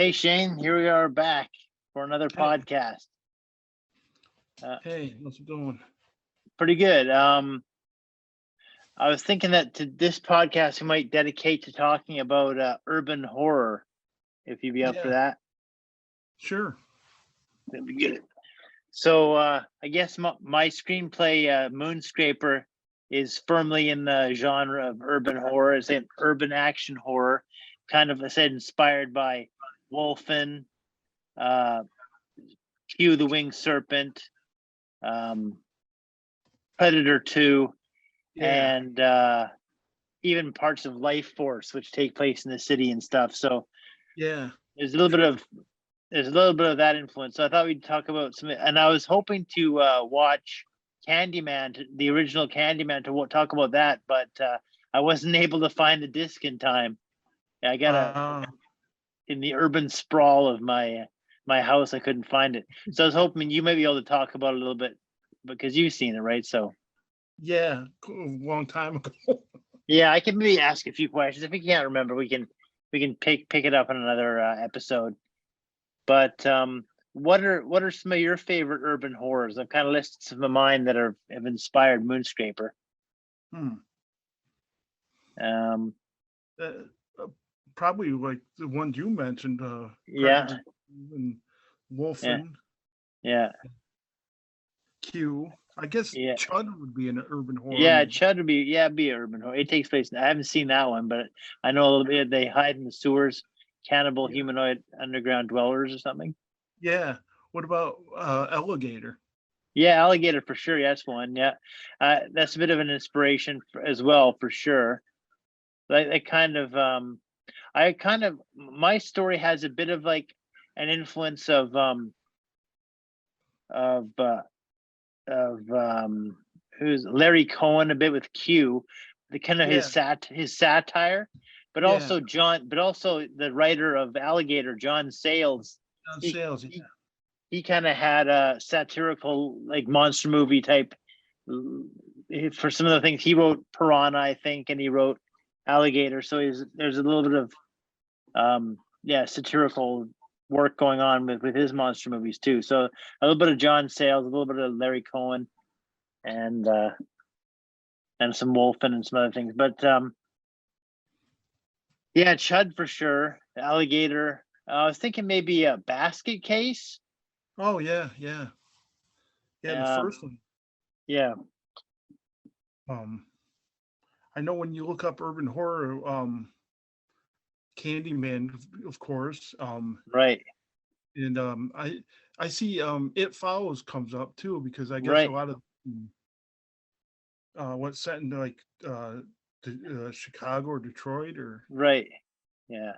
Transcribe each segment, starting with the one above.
Hey Shane, here we are back for another Hey, podcast. hey, how's it going? Pretty good. I was thinking that to this podcast we might dedicate to talking about urban horror. If you'd be up for Yeah, that, sure. that'd be good. So I guess my screenplay, Moonscraper, is firmly in the genre of urban horror. It's an urban action horror, kind of, I said, inspired by Wolfen, uh, Hugh the Winged Serpent, um, Predator 2, Yeah, and even parts of Life Force, which take place in the city and stuff. So yeah, there's a little bit of that influence. So I thought we'd talk about some, and I was hoping to watch Candyman, the original Candyman, to talk about that, but I wasn't able to find the disc in time. I got uh, in the urban sprawl of my house, I couldn't find it. So I was hoping you might be able to talk about it a little bit because you've seen it, right? So yeah, cool, long time ago. yeah, I can maybe ask a few questions. If we can't remember, we can pick it up in another episode. But what are some of your favorite urban horrors? I've kind of listed some of mine that have inspired Moonscraper. Hmm. Um, Uh, uh, Probably like the ones you mentioned, yeah, Predator and yeah, Wolfen, yeah, Q. I guess yeah, Chud would be an urban horror yeah. movie. Chud would be urban horror. It takes place. I haven't seen that one, but I know a little bit. They hide in the sewers, cannibal Yeah, humanoid underground dwellers or something. yeah. What about Alligator? Yeah, alligator for sure. Yeah, that's one. Yeah, that's a bit of an inspiration as well, for sure. Like that kind of I kind of my story has a bit of like an influence of uh of who's Larry Cohen, a bit with Q, the kind of Yeah, his satire, but yeah. also the writer of Alligator, John Sayles. On He sales. Yeah, he, he kind of had a satirical, like, monster movie type for some of the things. He wrote Piranha, I think, and he wrote Alligator. So there's a little bit of yeah, satirical work going on with his monster movies too. So a little bit of John Sayles, a little bit of Larry Cohen, and some Wolfen and some other things. But yeah, Chud for sure. Alligator. I was thinking maybe a Basket Case. oh yeah, yeah, yeah. The Um, first one. yeah, Um, I know when you look up urban horror, Candyman, of course. right, And I see It Follows comes up too because I guess a right, lot of what's set in like Chicago or Detroit or right. Yeah.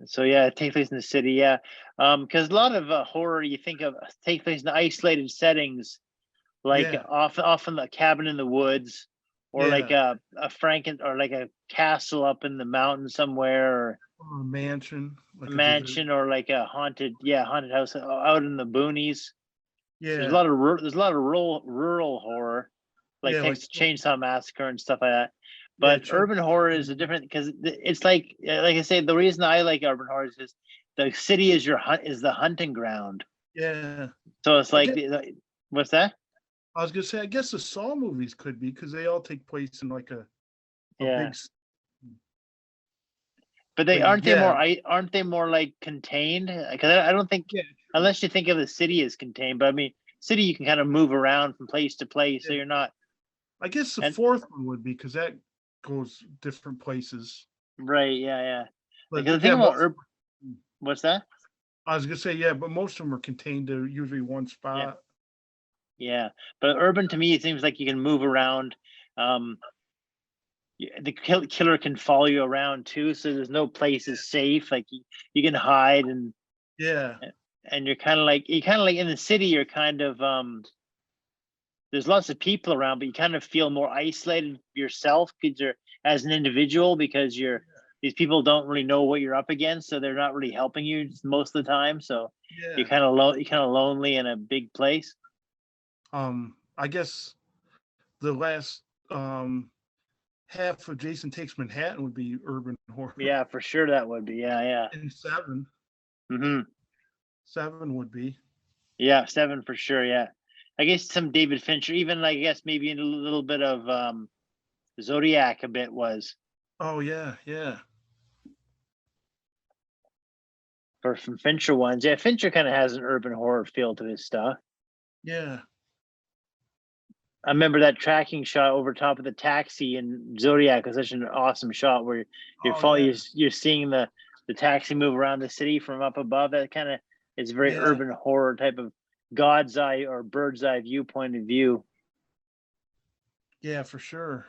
So yeah, it takes place in the city. Yeah, because a lot of horror you think of take place in isolated settings, like yeah, often the cabin in the woods, or like yeah, a Franken, or like a castle up in the mountains somewhere, or or a mansion a like a desert. mansion, or like a haunted house out in the boonies. So Yeah, there's a lot of rural horror, like yeah, like Texas Chainsaw Massacre and stuff like that. yeah, But Chuck. urban horror is a different, because it's like I say, the reason I like urban horror is the city is the hunting ground. Yeah, So it's I like guess what's that? I was gonna say I guess the Saw movies could be because they all take place in like a Yeah. big. But But yeah, aren't they more like contained? Because I don't think, yeah, true. unless you think of the city as contained, but I mean, city you can kind of move around from place to place, so Yeah. you're not. I guess the And fourth one would be because that goes different places. right, yeah, yeah. Because the But thing yeah, about most. what's that? I was gonna say yeah, but most of them are contained to usually one Yeah, spot. yeah. But urban to me, it seems like you can move around. Um, the killer can follow you around too, so there's no place is safe. Like you can hide, Yeah, and you're kind of like in the city. You're kind of there's lots of people around, but you kind of feel more isolated yourself because you're as an individual, because these people don't really know what you're up against, so they're not really helping you most of the time. So yeah. you're kind of lonely in a big place. I guess the last half of Jason Takes Manhattan would be urban horror. Yeah, for sure that would be. Yeah. And Seven. Mm-hmm. Seven would be. Yeah, Seven for sure. Yeah, I guess some David Fincher, even I guess maybe in a little bit of Zodiac a bit was Oh yeah. for some Fincher ones. Yeah, Fincher kind of has an urban horror feel to his stuff. Yeah. I remember that tracking shot over top of the taxi in Zodiac was such an awesome shot where you're seeing the taxi move around the city from up above. That kind of is very urban horror type of God's eye or bird's eye view point of view. Yeah, for sure.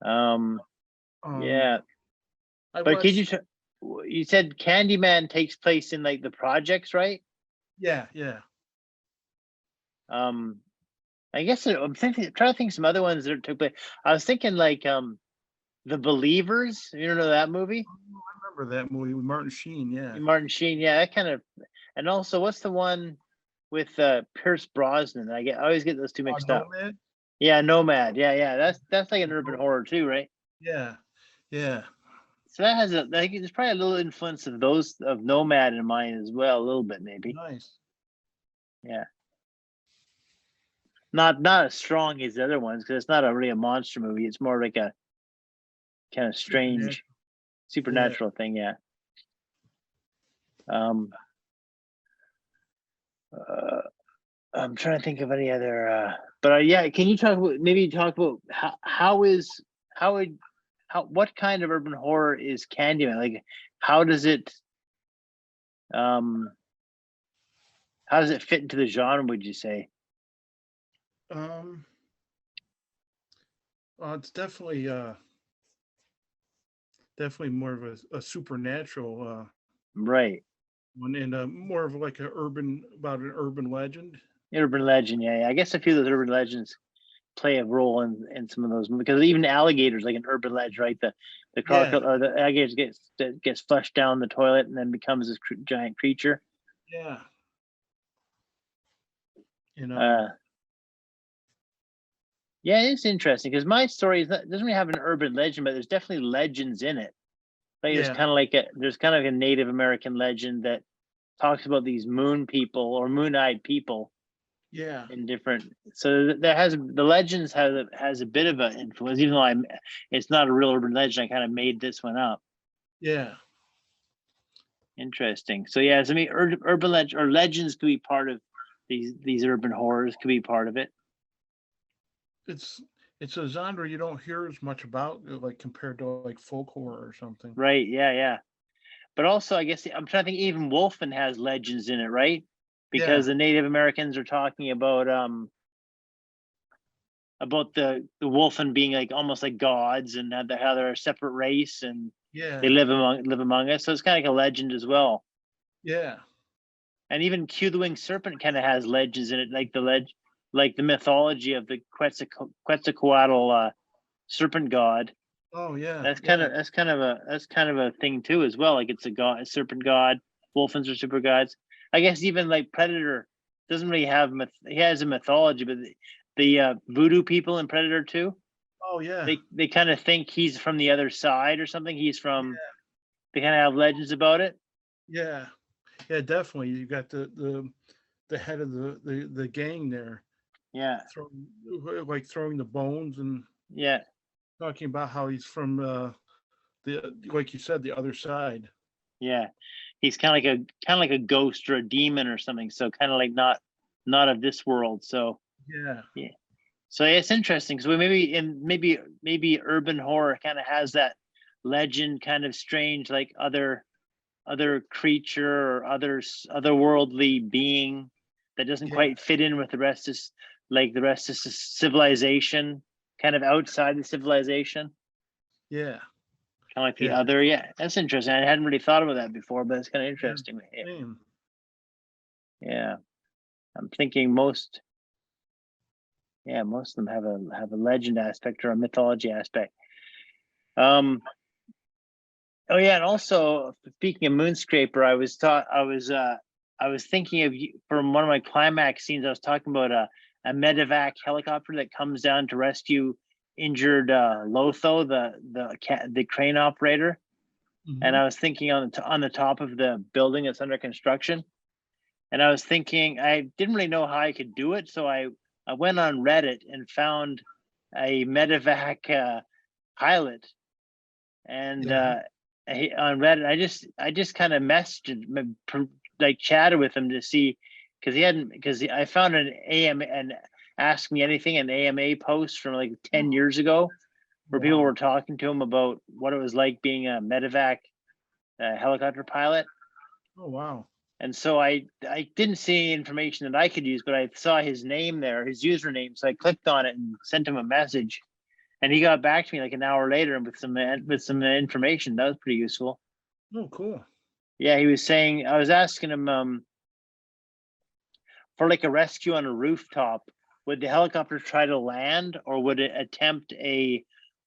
Yeah. But you said Candyman takes place in like the projects, right? Yeah. I guess I'm trying to think some other ones that took place. I was thinking like The Believers. You don't know that movie? I remember that movie with Martin Sheen. Yeah. Martin Sheen. Yeah, that kind of. And also, what's the one with Pierce Brosnan? I always get those two mixed up. Nomad? Yeah, Nomad. Yeah. That's like an urban horror too, right? Yeah. So that has there's probably a little influence of Nomad in mine as well, a little bit maybe. Nice. Yeah. Not as strong as the other ones because it's not really a monster movie. It's more like a kind of strange supernatural thing. Yeah. I'm trying to think of any other. But yeah, can you talk about what kind of urban horror is Candyman? Like, how does it fit into the genre? Would you say? It's definitely more of a supernatural right one, and more of like an urban legend. Urban legend, yeah. I guess a few of those urban legends play a role in some of those, because even alligators like an urban legend, right? The crocodile or the alligator gets flushed down the toilet and then becomes this giant creature. Yeah. Yeah, it's interesting because my story doesn't really have an urban legend, but there's definitely legends in it. Like there's kind of a Native American legend that talks about these moon people or moon-eyed people. Yeah. In different, so the legends has a bit of an influence, even though it's not a real urban legend. I kind of made this one up. Yeah. Interesting. So yeah, so I mean, urban legend or legends could be part of these urban horrors. Could be part of it. It's a genre you don't hear as much about, like compared to like folk horror or something. Right. Yeah. But also, I guess I'm trying to think. Even Wolfen has legends in it, right? Because the Native Americans are talking about the Wolfen being like almost like gods, and how they're a separate race and they live among us. So it's kind of like a legend as well. Yeah. And even Q the Winged Serpent kind of has legends in it, like the mythology of the Quetzalcoatl serpent god. Oh yeah. That's kind of a thing too as well. Like it's a serpent god. Wolfens are super gods. I guess even like Predator doesn't really have he has a mythology, but the voodoo people in Predator 2. Oh yeah. They kind of think he's from the other side or something. He's from. They kind of have legends about it. Yeah, definitely. You got the head of the gang there. Yeah. Throwing the bones and talking about how he's from like you said, the other side. Yeah, he's kind of like a ghost or a demon or something. So kind of like not of this world. So yeah. So it's interesting because maybe urban horror kind of has that legend, kind of strange, like other creature or otherworldly being that doesn't quite fit in with the rest of civilization, kind of outside the civilization. Yeah. Kind of like the other. Yeah, that's interesting. I hadn't really thought about that before, but it's kind of interesting. Yeah. I'm thinking most of them have a legend aspect or a mythology aspect. Oh yeah, and also speaking of Moonscraper, I was thinking of you from one of my climax scenes. I was talking about medevac helicopter that comes down to rescue injured Lotho, the crane operator. And I was thinking on the top of the building that's under construction. And I was thinking, I didn't really know how I could do it, so I went on Reddit and found a medevac pilot. And on Reddit, I just kind of messaged, like chatted with him to see, because I found an Ask Me Anything, an AMA post from like 10 years ago, where people were talking to him about what it was like being a medevac helicopter pilot. Oh, wow. And so I didn't see any information that I could use, but I saw his name there, his username. So I clicked on it and sent him a message, and he got back to me like an hour later and with some information. That was pretty useful. Oh, cool. Yeah, he was saying, I was asking him for like a rescue on a rooftop, would the helicopter try to land, or would it attempt a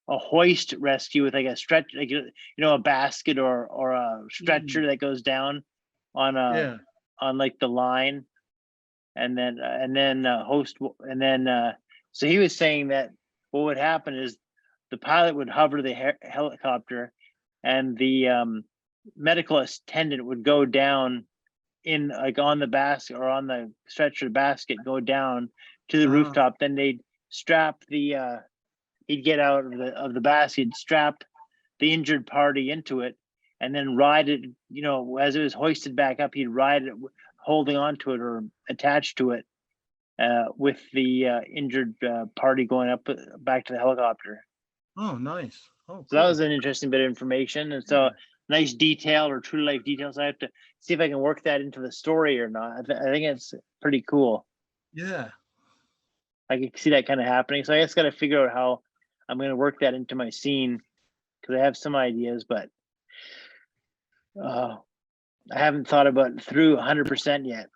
hoist rescue with like a stretch, like a basket or a stretcher that goes down on on like the line, and then host, and then so he was saying that what would happen is the pilot would hover the helicopter, and the medical attendant would go down in like on the basket or on the stretcher basket, go down to the rooftop. Then they'd strap the he'd get out of the basket, strap the injured party into it, and then ride it, as it was hoisted back up, he'd ride it holding onto it or attached to it with the injured party going up back to the helicopter. Oh, nice. Oh, cool. So that was an interesting bit of information. And so nice detail, or true life details. I have to see if I can work that into the story or not. I think it's pretty cool. Yeah. I can see that kind of happening. So I just got to figure out how I'm going to work that into my scene, because I have some ideas, but I haven't thought about it through 100% yet.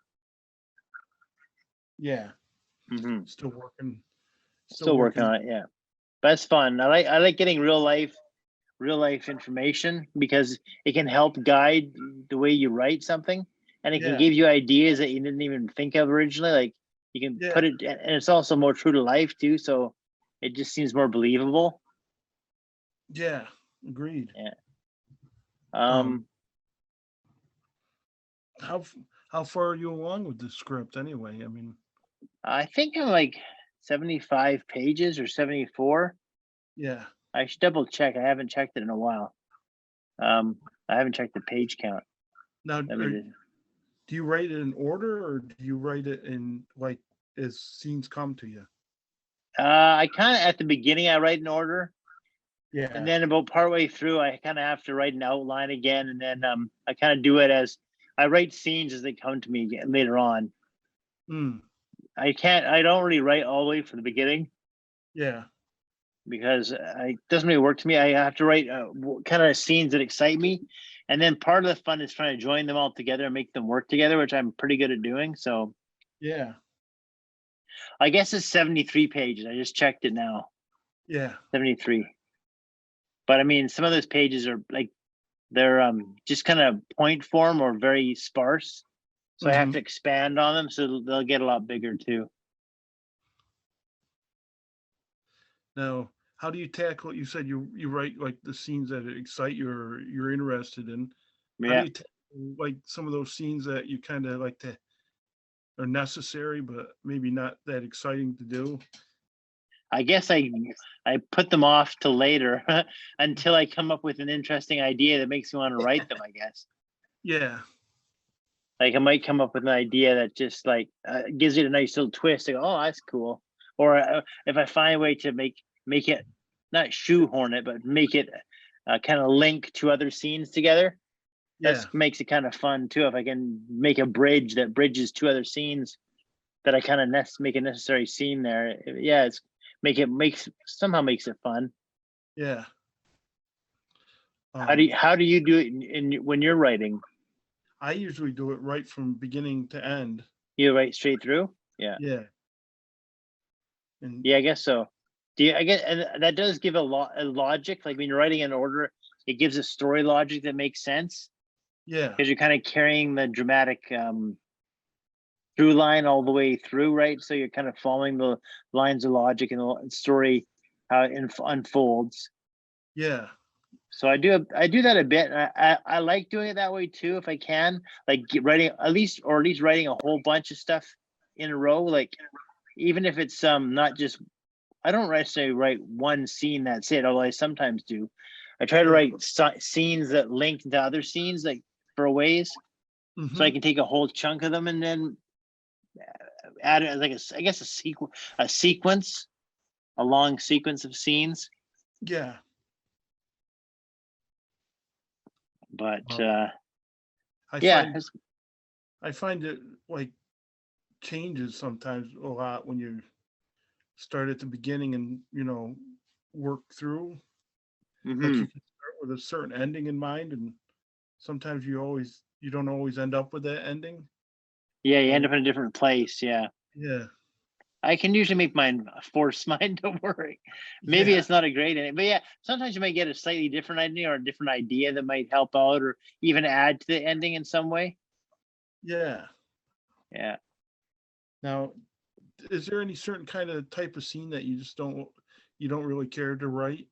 Yeah. Still working. Still working on it. Yeah. That's fun. I like getting real life information, because it can help guide the way you write something, and it can give you ideas that you didn't even think of originally. Like you can put it, and it's also more true to life too. So it just seems more believable. Yeah. Agreed. Yeah. How far are you along with the script anyway? I mean, I think I'm like 75 pages or 74. Yeah. I should double check. I haven't checked it in a while. I haven't checked the page count. Now, do you write it in order, or do you write it in like as scenes come to you? I kind of, at the beginning, I write in order. Yeah. And then about partway through, I kind of have to write an outline again. And then I kind of do it as I write scenes as they come to me later on. I don't really write all the way from the beginning. Yeah. Because it doesn't really work to me. I have to write kind of scenes that excite me. And then part of the fun is trying to join them all together and make them work together, which I'm pretty good at doing. So yeah, I guess it's 73 pages. I just checked it now. Yeah. 73. But I mean, some of those pages are like, they're just kind of point form or very sparse. So I have to expand on them, so they'll get a lot bigger too. Now, how do you tackle? You said you write like the scenes that excite you or you're interested in. How do you tackle like some of those scenes that you kind of like to are necessary, but maybe not that exciting to do? I guess I put them off till later until I come up with an interesting idea that makes me want to write them, I guess. Yeah. Like I might come up with an idea that just like gives it a nice little twist. Like, oh, that's cool. Or if I find a way to make it, not shoehorn it, but make it kind of link to other scenes together. That makes it kind of fun too. If I can make a bridge that bridges two other scenes, that I kind of make a necessary scene there. Yeah, somehow makes it fun. Yeah. How do you do it when you're writing? I usually do it right from beginning to end. You write straight through? Yeah. Yeah. Yeah, I guess so. And that does give a logic. Like when you're writing in order, it gives a story logic that makes sense. Yeah. Because you're kind of carrying the dramatic through line all the way through, right? So you're kind of following the lines of logic and the story, how it unfolds. Yeah. So I do that a bit. And I like doing it that way too, if I can, like writing at least writing a whole bunch of stuff in a row. Like even if it's not just, I don't necessarily write one scene, that's it, although I sometimes do. I try to write scenes that link to other scenes, like for ways, so I can take a whole chunk of them and then add it like I guess a sequence, a long sequence of scenes. Yeah. But I find it like changes sometimes a lot when you start at the beginning and work through. Like you can start with a certain ending in mind, and sometimes you don't always end up with that ending. Yeah, you end up in a different place. Yeah. Yeah. I can usually make mine force mine to work. Maybe it's not a great ending, but yeah, sometimes you might get a slightly different ending or a different idea that might help out or even add to the ending in some way. Yeah. Yeah. Now, is there any certain kind of type of scene that you don't really care to write?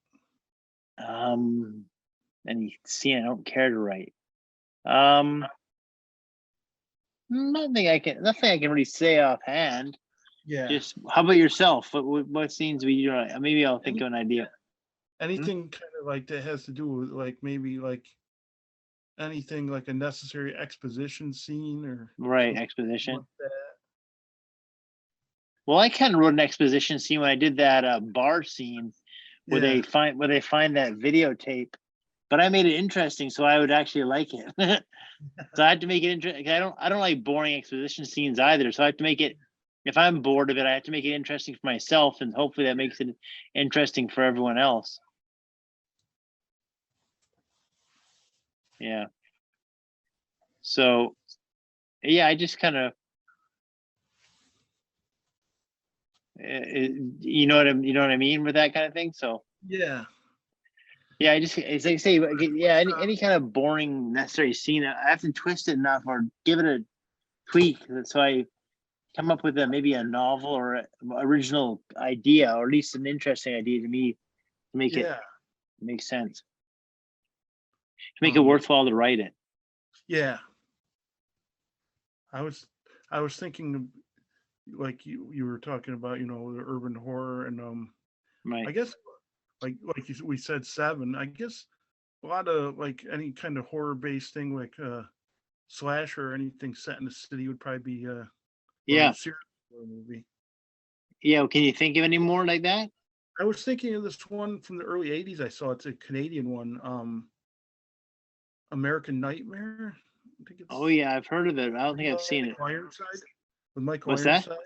Any scene I don't care to write. Nothing I can really say offhand. Yeah. Just how about yourself? What scenes would you write? Maybe I'll think of an idea. Anything kind of like that has to do with like maybe like anything like a necessary exposition scene or right, exposition. Like that. Well, I kind of wrote an exposition scene when I did that bar scene where they find that videotape, but I made it interesting so I would actually like it. So I had to make it interesting. I don't like boring exposition scenes either. So I have to make it, if I'm bored of it, I have to make it interesting for myself, and hopefully that makes it interesting for everyone else. Yeah. So, yeah, I just kind of, you know what I mean with that kind of thing. So yeah, it's like say, yeah, any kind of boring necessary scene, I have to twist it enough or give it a tweak so I come up with maybe a novel or an original idea, or at least an interesting idea to me, to make it make sense, to make it worthwhile to write it. Yeah. I was thinking like you were talking about, the urban horror and right. I guess like we said Seven. I guess a lot of like any kind of horror based thing like slasher or anything set in the city would probably be a serious horror movie. Yeah, well, can you think of any more like that? I was thinking of this one from the early 80s I saw. It's a Canadian one, American Nightmare. I think it's, oh yeah, I've heard of it. I don't think I've seen it. Ironside. With Michael What's Ironside. that?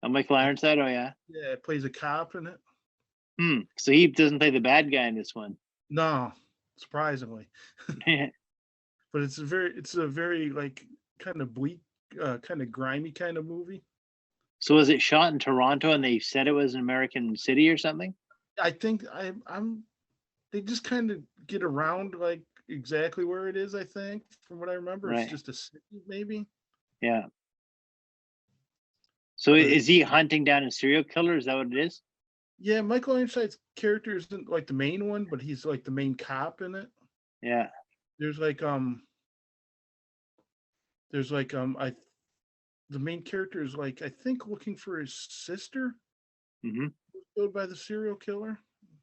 Oh, Michael Ironside. Oh yeah. Yeah, it plays a cop in it. So he doesn't play the bad guy in this one. No, surprisingly. But it's a very like kind of bleak, kind of grimy kind of movie. So was it shot in Toronto and they said it was an American city or something? I think they just kind of get around like exactly where it is, I think, from what I remember. Right. It's just a city, maybe. Yeah. So is he hunting down a serial killer? Is that what it is? Yeah, Michael Ironside's character isn't like the main one, but he's like the main cop in it. Yeah. There's like the main character is like, I think, looking for his sister. Killed by the serial killer.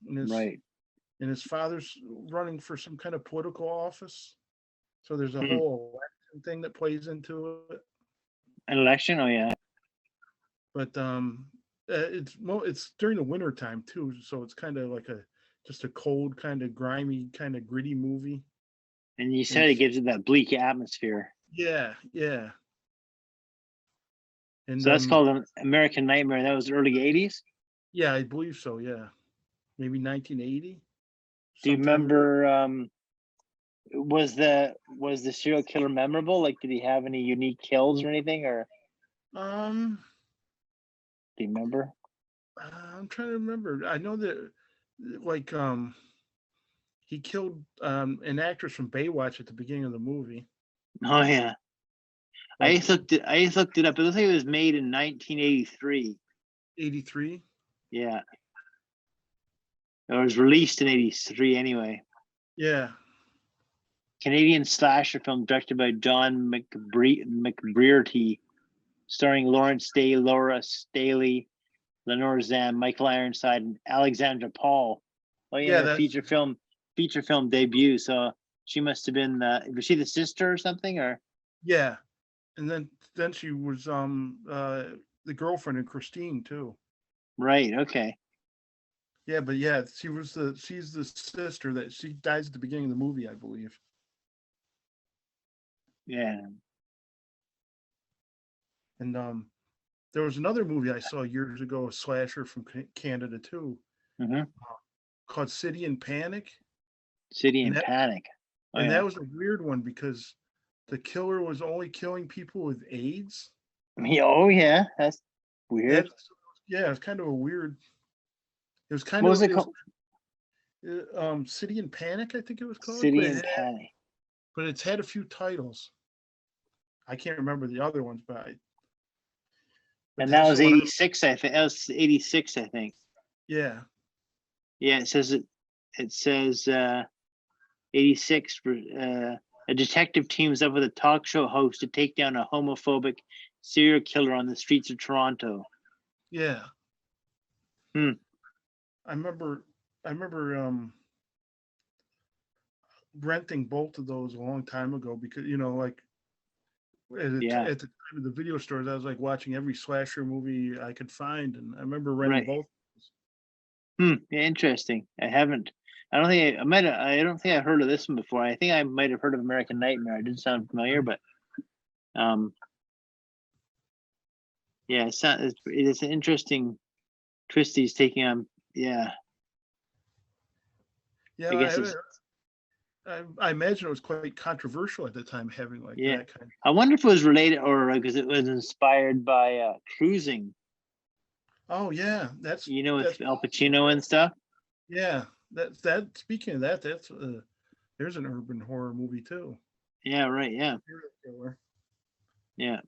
Right. And his father's running for some kind of political office. So there's a whole election thing that plays into it. An election? Oh yeah. But it's during the winter time too, so it's kind of like just a cold, kind of grimy, kind of gritty movie. And you said it gives it that bleak atmosphere. Yeah. And so that's called an American Nightmare. That was early 80s? Yeah, I believe so, yeah. Maybe 1980. Do you remember was the serial killer memorable? Like, did he have any unique kills or anything? Or do you remember? I'm trying to remember. I know that like he killed an actress from Baywatch at the beginning of the movie. Oh yeah. I just looked it up. It looks like it was made in 1983. 83. Yeah. It was released in 83 anyway. Yeah. Canadian slasher film directed by John McBrearty, starring Lawrence Day, Laura Staley, Lenore Zan, Michael Ironside, and Alexandra Paul. Oh yeah, her feature film debut. So she must have been was she the sister or something, or? Yeah. And then she was the girlfriend in Christine too. Right, okay. Yeah, but yeah, she's the sister that she dies at the beginning of the movie, I believe. Yeah. And there was another movie I saw years ago, a slasher from Canada too, called City in Panic. City in Panic. Oh, and that was a weird one because the killer was only killing people with AIDS. Oh yeah, that's weird. Yeah, it's kind of a weird. It was kind what of. Was it called? City in Panic, I think it was called. City in Panic. But it's had a few titles. I can't remember the other ones, but and that was 86, I think. That was 86, I think. Yeah. Yeah, it says 86. A detective teams up with a talk show host to take down a homophobic serial killer on the streets of Toronto. Yeah. I remember renting both of those a long time ago because like at the time of the video stores, I was like watching every slasher movie I could find, and I remember renting both. Yeah, interesting. I haven't. I don't think I don't think I heard of this one before. I think I might have heard of American Nightmare. It didn't sound familiar, but yeah, it's an interesting twist he's taking on. Yeah. Yeah, I guess I imagine it was quite controversial at the time, having that kind of. I wonder if it was related or because it was inspired by cruising. Oh yeah, that's with Al Pacino and stuff. Yeah, that. Speaking of that, that's there's an urban horror movie too. Yeah, right. Yeah. Serial killer. Yeah.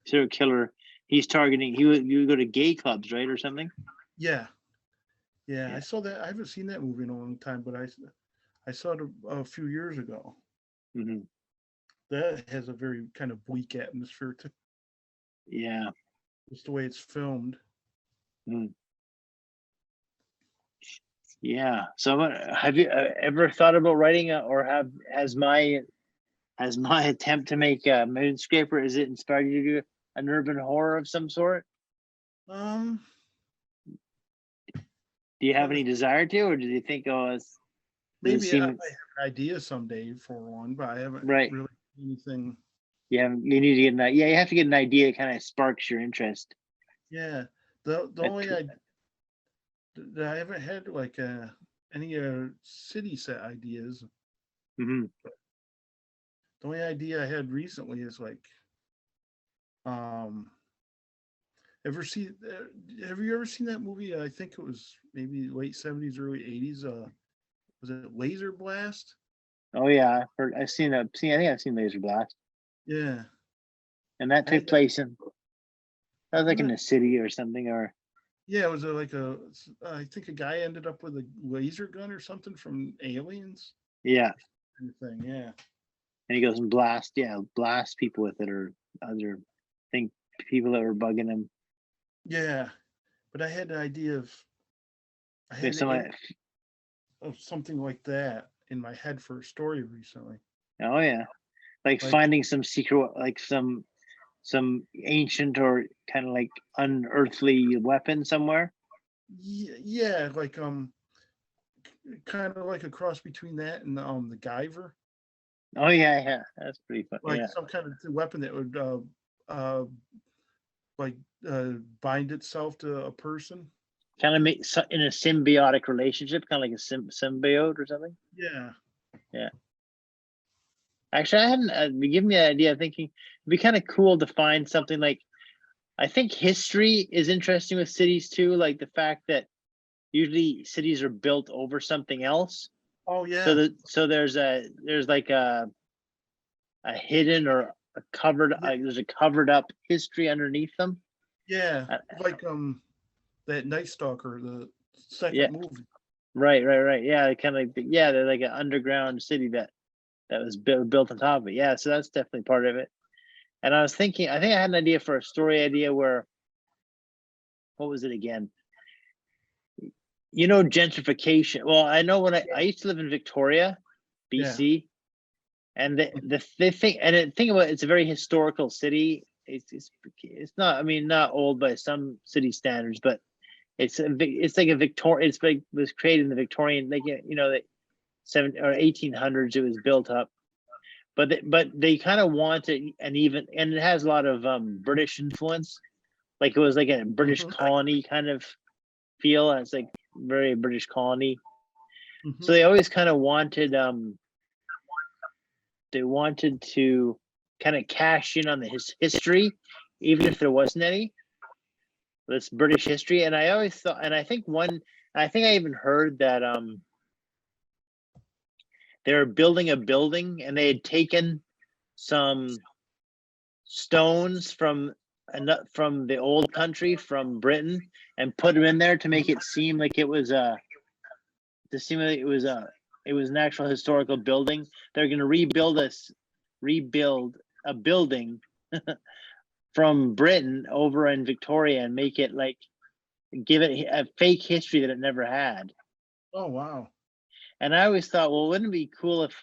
Serial killer. He's targeting. You go to gay clubs, right, or something? Yeah. Yeah, I saw that. I haven't seen that movie in a long time, but I saw it a few years ago. Mm-hmm. That has a very kind of bleak atmosphere too. Yeah. Just the way it's filmed. Yeah. So, have you ever thought about writing, or has my attempt to make a Moonscraper, is it inspired you to do an urban horror of some sort? Do you have any desire to, or do you think, maybe I have an idea someday for one, but I haven't really anything. Yeah, you need to get that. Yeah, you have to get an idea that kind of sparks your interest. Yeah, the only idea that I haven't had like any city set ideas. Mm-hmm. The only idea I had recently is like, have you ever seen that movie? I think it was maybe late 70s, early 80s. Was it Laser Blast? Oh yeah, I've seen that. I think I've seen Laser Blast. Yeah. And that took place in, that was like in the city or something, or. Yeah, it was I think a guy ended up with a laser gun or something from Aliens. Yeah. Kind of thing, yeah. And he goes and blast people with it, or other people that were bugging him. Yeah, but I had an idea of something like that in my head for a story recently. Oh yeah, like finding some secret, like some ancient or kind of like unearthly weapon somewhere. Yeah, like kind of like a cross between that and the Guyver. Oh yeah, that's pretty fun. Like some kind of weapon that would bind itself to a person. Kind of make in a symbiotic relationship, kind of like a symbiote or something. Yeah. Yeah. Actually, I hadn't given me an idea. Thinking it'd be kind of cool to find something like. I think history is interesting with cities too, like the fact that usually cities are built over something else. Oh yeah. So there's like a hidden or there's a covered up history underneath them. Yeah, like that Night Stalker, the second Yeah. movie. Right. Yeah, kind of like they're like an underground city that was built on top of it. Yeah, so that's definitely part of it. And I was thinking, I think I had an idea for a story idea where, what was it again? Gentrification. Well, I know when I used to live in Victoria, BC, and the thing about it's a very historical city. It's not, I mean, not old by some city standards, but it's like a Victorian. It's like was created in the Victorian, like the 17 or 1800s. It was built up, but they kind of want it, and it has a lot of British influence. Like it was like a British colony kind of feel. It's like very British colony. So they always kind of wanted to kind of cash in on the history, even if there wasn't any. This British history, and I always thought, and I think I even heard that they were building a building, and they had taken some stones from the old country, from Britain, and put them in there to make it seem like it was an actual historical building. They're going to rebuild a building from Britain over in Victoria and make it give it a fake history that it never had. Oh, wow. And I always thought, well, wouldn't it be cool if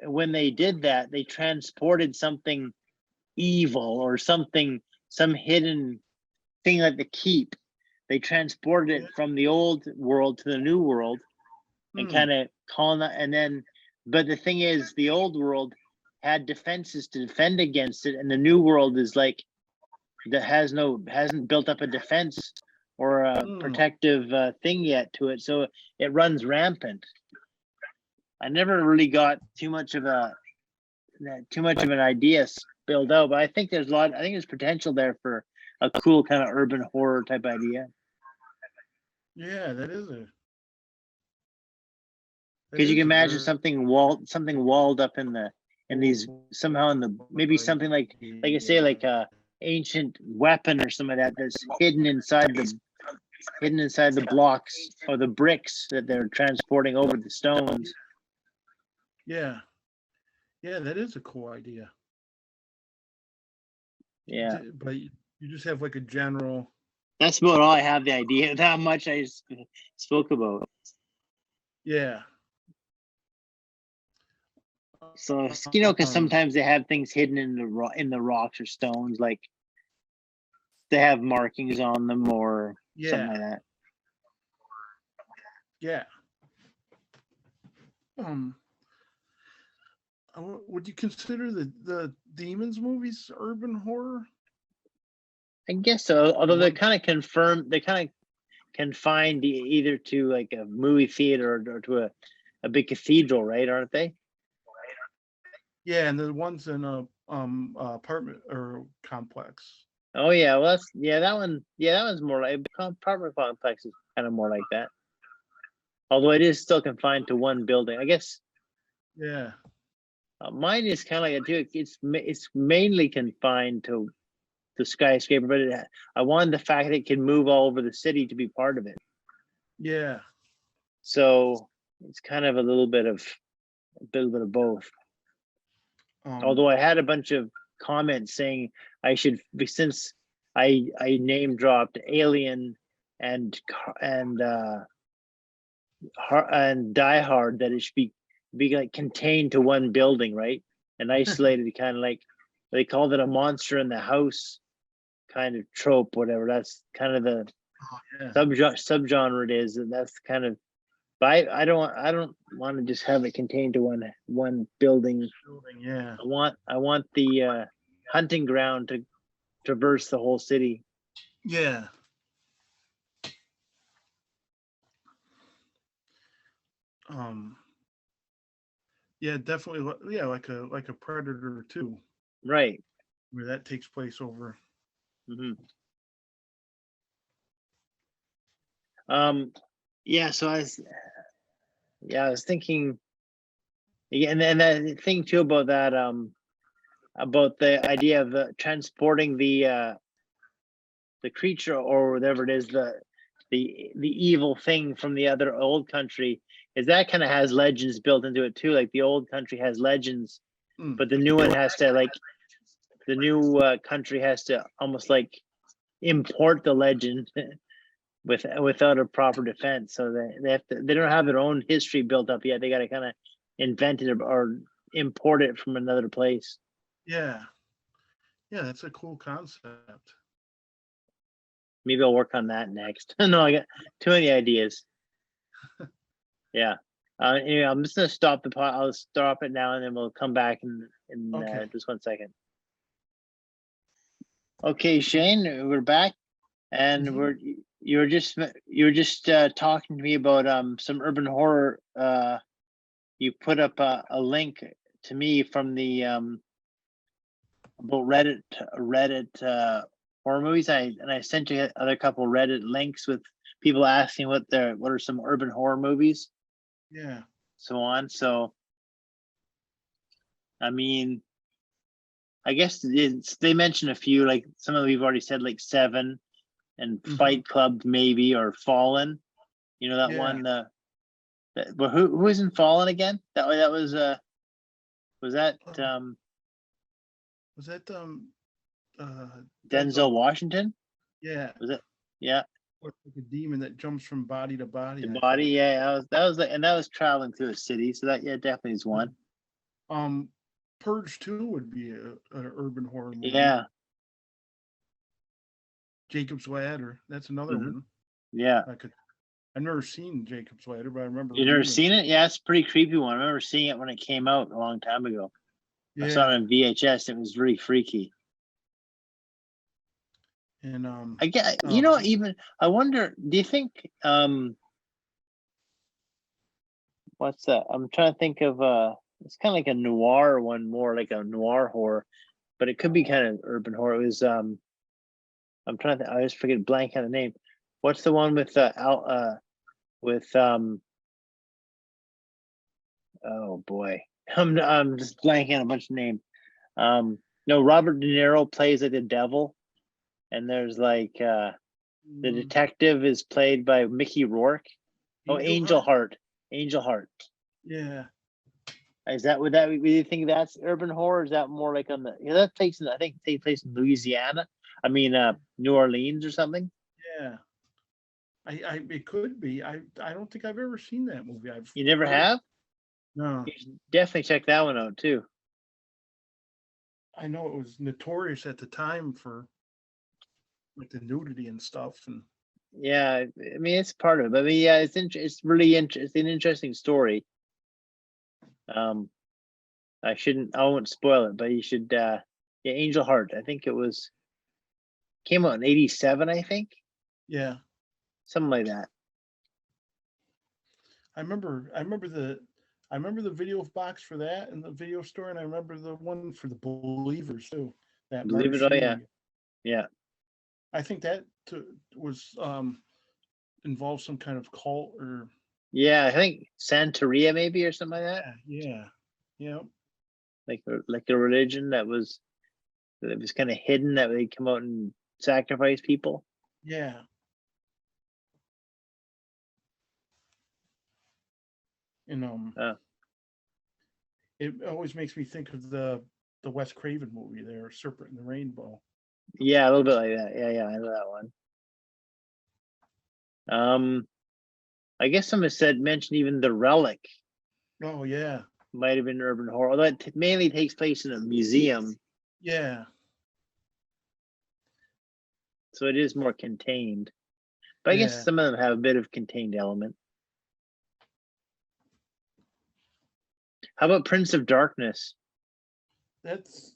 when they did that, they transported something evil or some hidden thing like the keep. They transported it from the old world to the new world and kind of calling that. And then, but the thing is, the old world had defenses to defend against it, and the new world is like that hasn't built up a defense or a protective thing yet to it, so it runs rampant. I never really got too much of an idea spilled out, but I think there's potential there for a cool kind of urban horror type idea. Yeah, that is it. Because you can imagine something walled up in these somehow maybe something like I say, like a ancient weapon or something like that that's hidden inside the blocks or the bricks that they're transporting over the stones. Yeah, that is a cool idea. Yeah, but you just have like a general. That's about all I have the idea. That much I spoke about. Yeah. So because sometimes they have things hidden in the rocks or stones, like they have markings on them or something like that. Yeah. Would you consider the Demons movies urban horror? I guess so. Although they're kind of confined either to like a movie theater or to a big cathedral, right? Aren't they? Yeah, and the ones in a apartment or complex. Oh yeah, well that one's more like apartment complex is kind of more like that. Although it is still confined to one building, I guess. Yeah. Mine is kind of like a too. It's mainly confined to the skyscraper, but I wanted the fact that it can move all over the city to be part of it. Yeah. So it's kind of a little bit of both. Although I had a bunch of comments saying I should, since I name dropped Alien and Die Hard, that it should be like contained to one building, right? And isolated, kind of like they called it a monster in the house kind of trope, whatever. That's kind of the subgenre it is, and that's kind of. But I don't want to just have it contained to one building. Yeah. I want the hunting ground to traverse the whole city. Yeah. Yeah, definitely. Yeah, like a Predator too. Right. Where that takes place over. Mm-hmm. Yeah. So I was thinking. Yeah, and then that thing too about that. about the idea of transporting the creature or whatever it is, the evil thing from the other old country, is that kind of has legends built into it too. Like the old country has legends, but the new one has to the new country has to almost like import the legend without a proper defense. So they don't have their own history built up yet. They got to kind of invent it or import it from another place. Yeah. Yeah, that's a cool concept. Maybe I'll work on that next. No, I got too many ideas. Yeah. Anyway, I'm just gonna stop the pot. I'll stop it now, and then we'll come back in Okay. just 1 second. Okay, Shane, we're back, and you were just talking to me about some urban horror. You put up a link to me from the about Reddit horror movies. I sent you other couple Reddit links with people asking what are some urban horror movies. Yeah. So on. So, I mean, I guess they mentioned a few, like some of them we've already said, like Seven and Fight Club, maybe, or Fallen. You know that one. But who isn't Fallen again? That was was that Denzel Washington? Yeah. Was it? Yeah. Like a demon that jumps from body to body. The body, yeah. That was traveling through a city. So that definitely is one. Purge 2 would be an urban horror movie. Yeah. Jacob's Ladder. That's another one. Yeah. I've never seen Jacob's Ladder, but I remember. You never seen it? Yeah, it's a pretty creepy one. I remember seeing it when it came out a long time ago. Yeah. I saw it on VHS. It was really freaky. And I get, even I wonder, do you think what's that? I'm trying to think of it's kind of like a noir one, more like a noir horror, but it could be kind of urban horror. It was I'm trying to think, I just forget blank on the name. What's the one with oh boy. I'm just blanking on a bunch of names. No, Robert De Niro plays like the devil, and there's like the detective is played by Mickey Rourke. Angel Heart. Angel Heart. Yeah. Would you think that's urban horror? Or is that more like on the that takes place in Louisiana? I mean New Orleans or something? Yeah. It could be. I don't think I've ever seen that movie. You never have? No. You should definitely check that one out too. I know it was notorious at the time for like the nudity and stuff, and yeah, I mean it's part of it. I mean, yeah, it's really it's an interesting story. I won't spoil it, but you should yeah, Angel Heart. I think came out in 87, I think. Yeah. Something like that. I remember the video box for that in the video store, and I remember the one for the Believers too. That Believers, oh yeah. Yeah. I think that was involved some kind of cult or yeah, I think Santeria maybe or something like that. Yeah. Like a religion that was kind of hidden, that they come out and sacrifice people. Yeah. And it always makes me think of the Wes Craven movie there, Serpent in the Rainbow. Yeah, a little bit like that. Yeah, I know that one. I guess someone mentioned even The Relic. Oh yeah. Might have been urban horror. Although it mainly takes place in a museum. Yeah. So it is more contained. But I guess some of them have a bit of contained element. How about Prince of Darkness? That's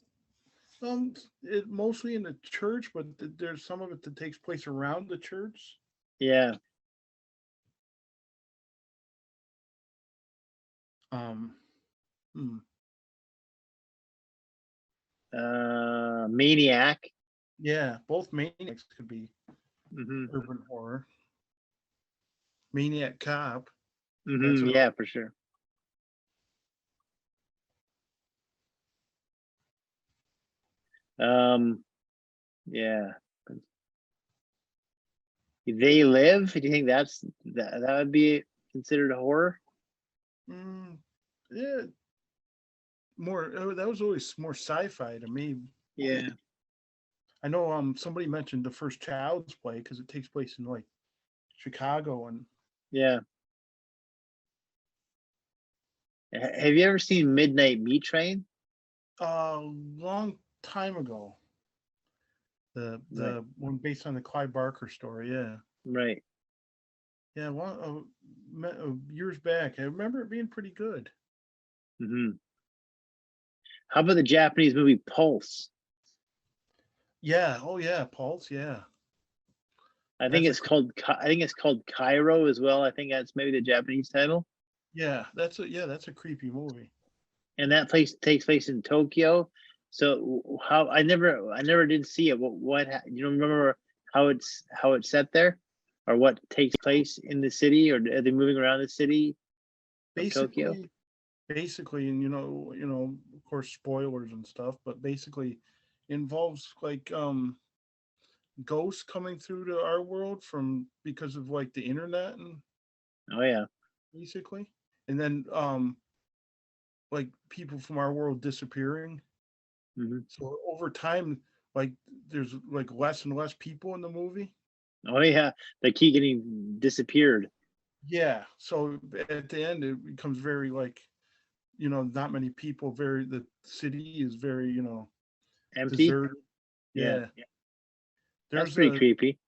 mostly in the church, but there's some of it that takes place around the church. Yeah. Maniac. Yeah, both Maniacs could be urban horror. Maniac Cop. Yeah, for sure. Yeah. They Live. Do you think that would be considered a horror? Yeah, more. That was always more sci-fi to me. Yeah. I know. Somebody mentioned the first Child's Play because it takes place in like Chicago and. Yeah. Have you ever seen Midnight Meat Train? Long time ago. The Right. one based on the Clive Barker story. Yeah. Right. Yeah. Years back, I remember it being pretty good. Hmm. How about the Japanese movie Pulse? Yeah. Oh yeah. Pulse. Yeah. I think That's it's called Cairo as well. I think that's maybe the Japanese title. yeah. That's a creepy movie. And that place takes place in Tokyo. So how I never did see it. You don't remember how it's set there, or what takes place in the city, or are they moving around the city of Tokyo? Basically, and of course, spoilers and stuff, but basically involves like ghosts coming through to our world from because of like the internet and Oh yeah. basically, and then like people from our world disappearing. Hmm. So over time, like there's like less and less people in the movie. Oh yeah. They keep getting disappeared. Yeah. So at the end, it becomes very like not many people. The city is very Empty. deserted. Yeah. Yeah. That's There's pretty a creepy.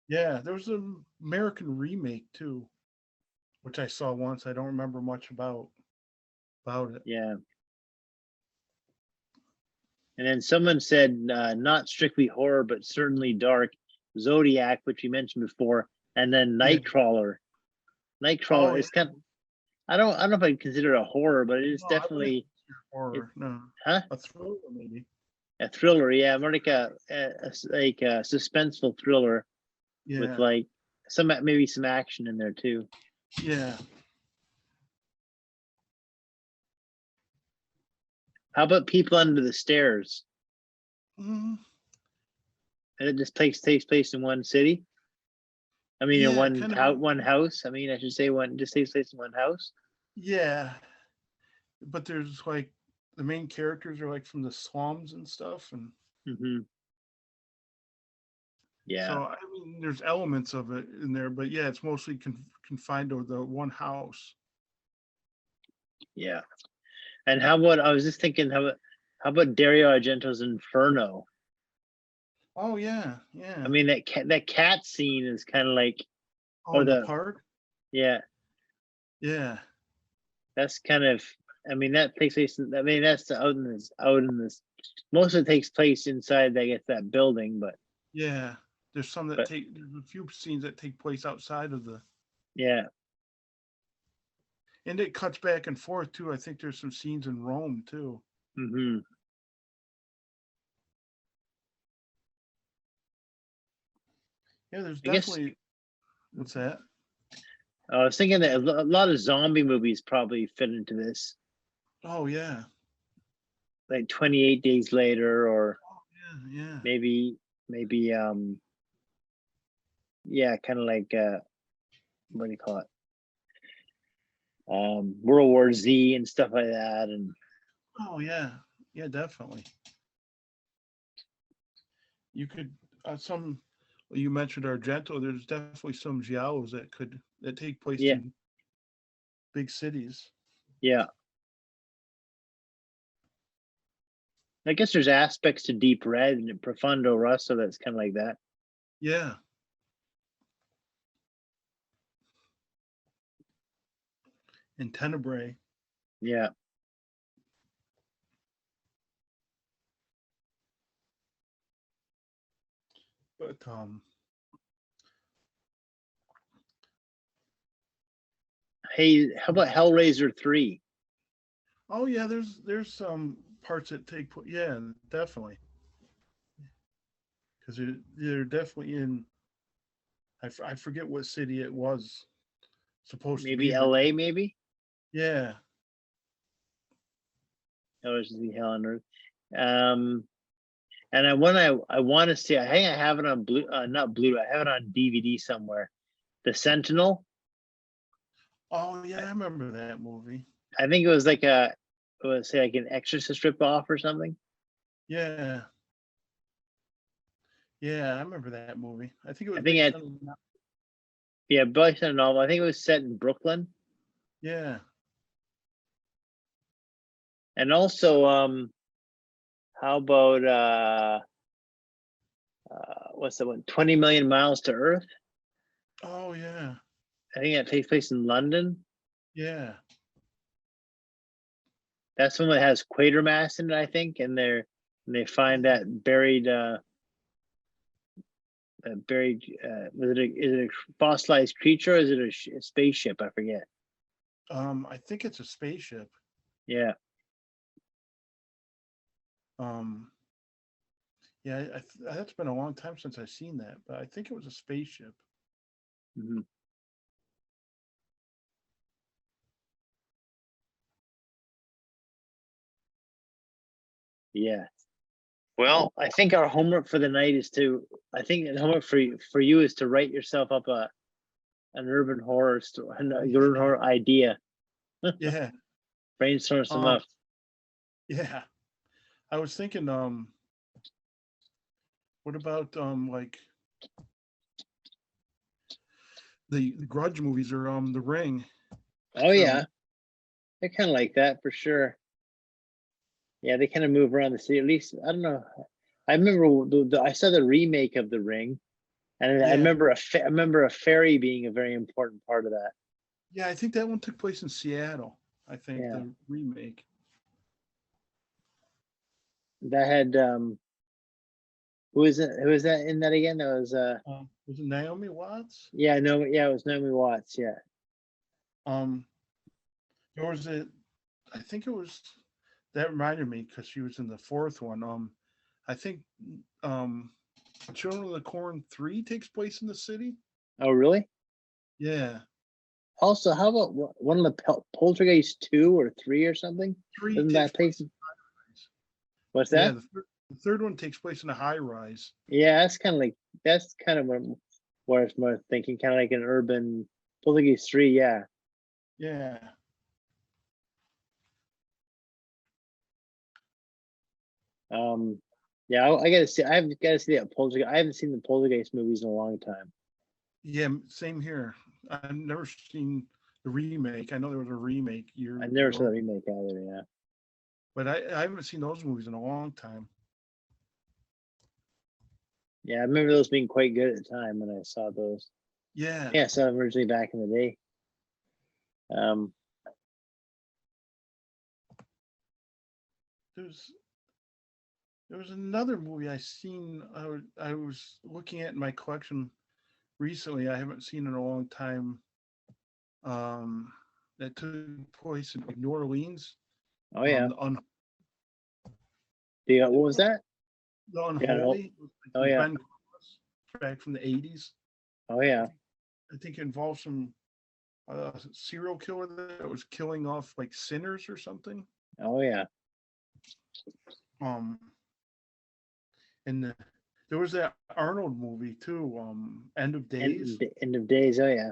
Yeah, there was an American remake too, which I saw once. I don't remember much about it. Yeah. And then someone said, not strictly horror, but certainly dark. Zodiac, which you mentioned before, and then Yeah. Nightcrawler. Oh Nightcrawler yeah. is kind of, I don't know if I'd consider it a horror, but it is No, I wouldn't definitely consider it it, horror. No, huh? a thriller maybe. A thriller, yeah, more like like a suspenseful thriller with Yeah, like maybe some action in there too. yeah. How about People Under the Stairs? Mm, And it just takes place in one city. I mean, in yeah, kind of. one house. I mean, I should say one just takes place in one house. Yeah, but there's like the main characters are like from the slums and stuff, and Hmm. Yeah, so I mean, there's elements of it in there, but yeah, it's mostly confined to the one house. yeah. And how about I was just thinking, how about Dario Argento's Inferno? Oh yeah, I yeah. mean, that cat scene is kind of like, Oh, or in the the park. yeah, Yeah, that's kind of. I mean, that takes place. I mean, that's out in this. Most of it takes place inside, I guess, that building, yeah. but There's a few scenes that take place outside of the, yeah. and it cuts back and forth too. I think there's some scenes in Rome too. Hmm. Yeah, there's I guess definitely. What's that? I was thinking that a lot of zombie movies probably fit into this, Oh yeah, like 28 Days Later, or yeah, yeah, maybe yeah, kind of like what do you call it? World War Z and stuff like that, and oh yeah, yeah, definitely. You could some. You mentioned Argento. There's definitely some giallos that take place yeah, in big cities. yeah. I guess there's aspects to Deep Red and Profondo Rosso that's kind of like that. Yeah, in Tenebrae. Yeah. But Hey, how about Hellraiser 3? oh yeah, there's some parts that take place. Yeah, definitely. Because they're definitely in. I forget what city it was supposed to Maybe be, but LA, maybe? yeah, Hellraiser 3 Hell on Earth. Um, And I want to see. I think I have it on not Blu. I have it on DVD somewhere. The Sentinel. Oh yeah, I remember that movie. I think it was like say like an Exorcist ripoff or something. Yeah. Yeah, I remember that movie. I think it was I think based it, on. based on a novel. I think it was set in Brooklyn. Yeah. And also, how about what's the one? 20 Million Miles to Earth. Oh yeah. I think that takes place in London. Yeah. That's one that has Quatermass in it, I think, and they find that buried is it a fossilized creature or is it a spaceship? I forget. I think it's a spaceship. Yeah. Yeah, that's been a long time since I've seen that, but I think it was a spaceship. Mm-hmm. Yeah. Well, I think our homework for the night is I think the homework for you is to write yourself up an urban horror story, an urban horror idea. Yeah. Brainstorm some up. Yeah. I was thinking, what about like the Grudge movies or The Ring? Oh yeah, they're kind of like that for sure. Yeah, they kind of move around the city. At least I don't know. I remember I saw the remake of The Ring, and I remember a ferry being a very important part of that. Yeah, I think that one took place in Seattle. I think Yeah. the remake. That had who was that in that again? That was Was it Naomi Watts? yeah, no, yeah, it was Naomi Watts, yeah. There was I think it was, that reminded me because she was in the fourth one. I think Children of the Corn 3 takes place in the city. Oh, really? Yeah. Also, how about one of the Poltergeist 2 or 3 or something? 3 Isn't takes that place? What's Yeah, that? the third one takes place in a high rise. Yeah, that's kind of what I was more thinking, kind of like an urban Poltergeist 3, yeah. Yeah. Yeah, I gotta see. I've got to see that Poltergeist. I haven't seen the Poltergeist movies in a long time. Yeah, same here. I've never seen the remake. I know there was a remake years I never saw ago, the remake either. Yeah, but I haven't seen those movies in a long time. yeah, I remember those being quite good at the time when I saw those. Yeah. Yeah, I saw them originally back in the day. There was another movie I seen. I was looking at in my collection recently. I haven't seen in a long time. That took place in New Orleans. Oh yeah. What was that? The Unholy. Oh yeah. Ben Cross, back from the 80s. Oh yeah. I think it involved some serial killer that was killing off like sinners or something. Oh yeah. And there was that Arnold movie too. End of Days. End of Days. Oh yeah.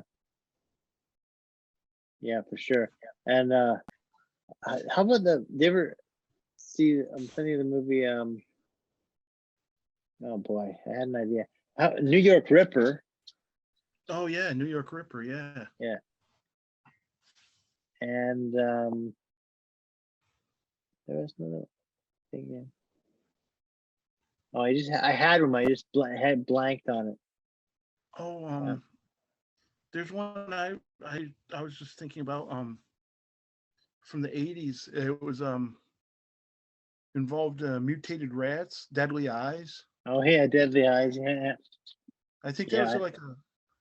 Yeah, for sure. And how about did you ever see? I'm thinking of the movie. Oh boy, I had an idea. New York Ripper. Oh yeah, New York Ripper. Yeah. Yeah. And there was another thing. Oh, I had one. I just had blanked on it. Oh, there's one I was just thinking about from the 80s. It was involved mutated rats, Deadly Eyes. Oh yeah, Deadly Eyes. Yeah. I think that was like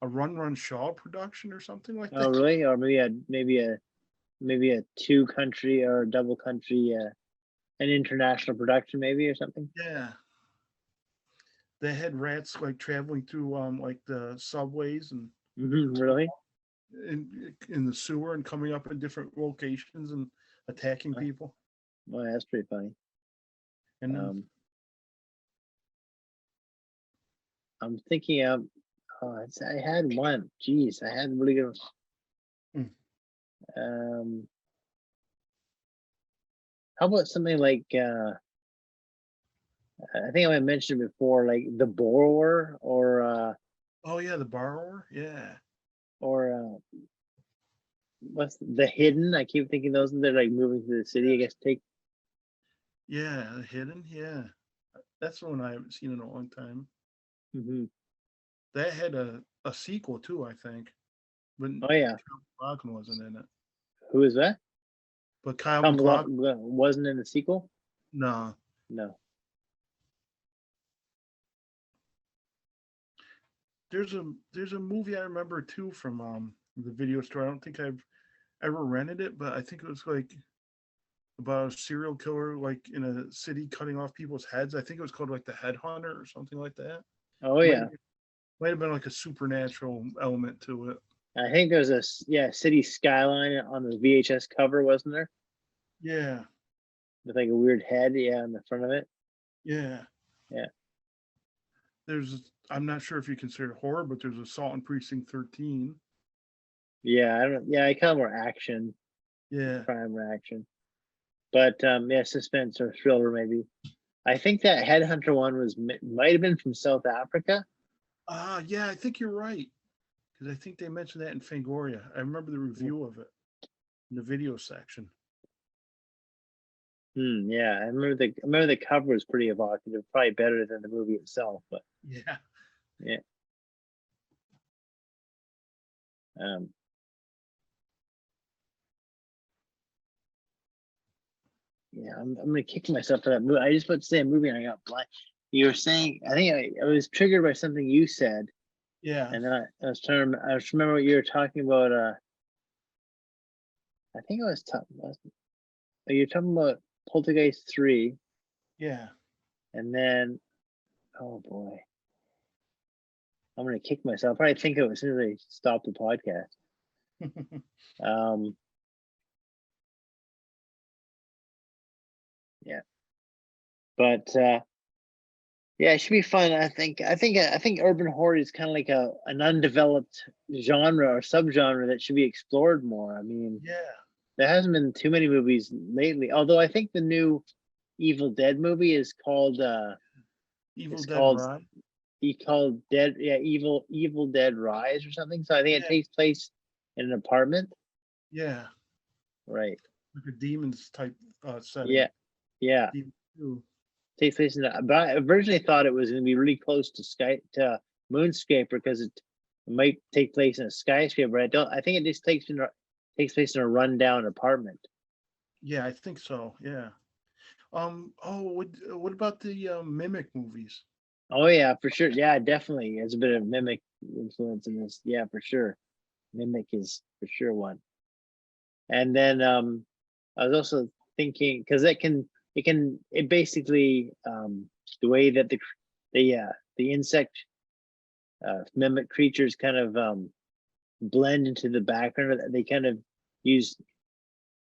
a Run Shaw production or something like that. Oh really? Or maybe a two country or double country an international production maybe or something. Yeah. They had rats like traveling through like the subways and really in the sewer and coming up in different locations and attacking people. Well, that's pretty funny. And I'm thinking of. Oh, I had one. Jeez, I had really good. Mm. How about something like? I think I mentioned before, like The Borrower, Oh yeah, The Borrower. Yeah. or what's The Hidden? I keep thinking those. They're like moving to the city. I guess take. Yeah, The Hidden. Yeah, that's the one I haven't seen in a long time. Mhm. That had a sequel too, I think, but Oh yeah, Kyle MacLachlan wasn't in it. who is that? But Kyle Tom MacLachlan, wasn't in the sequel. no. No. There's a movie I remember too from the video store. I don't think I've ever rented it, but I think it was like about a serial killer like in a city cutting off people's heads. I think it was called like The Headhunter or something like that. Oh Might yeah, might have been like a supernatural element to it. I think there's city skyline on the VHS cover, wasn't there? Yeah, With like a weird head, yeah, in the front of it. yeah. Yeah, I'm not sure if you consider it horror, but there's Assault on Precinct 13. yeah. I don't. Yeah, I kind of more action, Yeah. crime or action. But yeah, suspense or thriller maybe. I think that Headhunter one might have been from South Africa. Yeah, I think you're right. Because I think they mentioned that in Fangoria. I remember the review of it in the video section. Yeah, I remember the cover was pretty evocative, probably better than the movie itself. But Yeah. yeah, um, yeah, I'm gonna kick myself for that movie. I just about to say a movie and I got blank. You were saying, I think I was triggered by something you said, Yeah. and then I was trying to, I was remember what you were talking about. I think I was talking. You're talking about Poltergeist 3, Yeah. and then oh boy, I'm gonna kick myself. Probably think of it as soon as I stop the podcast. Um, yeah, but yeah, it should be fun. I think urban horror is kind of like an undeveloped genre or subgenre that should be explored more. I mean, Yeah. there hasn't been too many movies lately. Although I think the new Evil Dead movie is called Evil it's Dead called Rise. he called Dead, yeah, Evil Dead Rise or something. So I think it Yeah. takes place in an apartment. Yeah. Right. Like a demons type setting. Yeah. Yeah. Demon 2. Takes place in that. But I originally thought it was going to be really close to Moonscaper because it might take place in a skyscraper. I think it just takes place in a rundown apartment. Yeah, I think so. Yeah. What about the Mimic movies? Oh yeah, for sure. Yeah, definitely. There's a bit of Mimic influence in this. Yeah, for sure. Mimic is for sure one. And then I was also thinking because it basically the way that the insect mimic creatures kind of blend into the background. They kind of use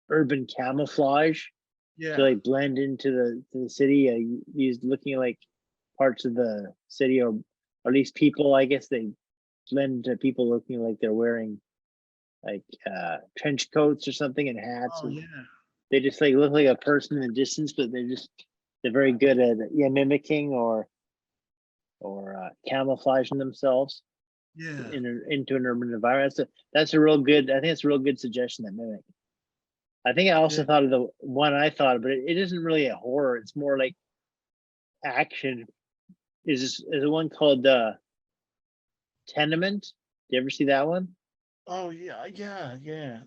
urban camouflage to Yeah. like blend into the city. Use looking like parts of the city, or at least people. I guess they blend to people looking like they're wearing like trench coats or something and hats, Oh and yeah. they just like look like a person in the distance, but they're very good at mimicking or camouflaging themselves Yeah. into an urban environment. That's a real good. I think it's a real good suggestion, that mimic. I think I also Yeah. thought of the one I thought of, but it isn't really a horror. It's more like action. Is one called Tenement? Do you ever see that one? Oh yeah. Yeah. Yeah.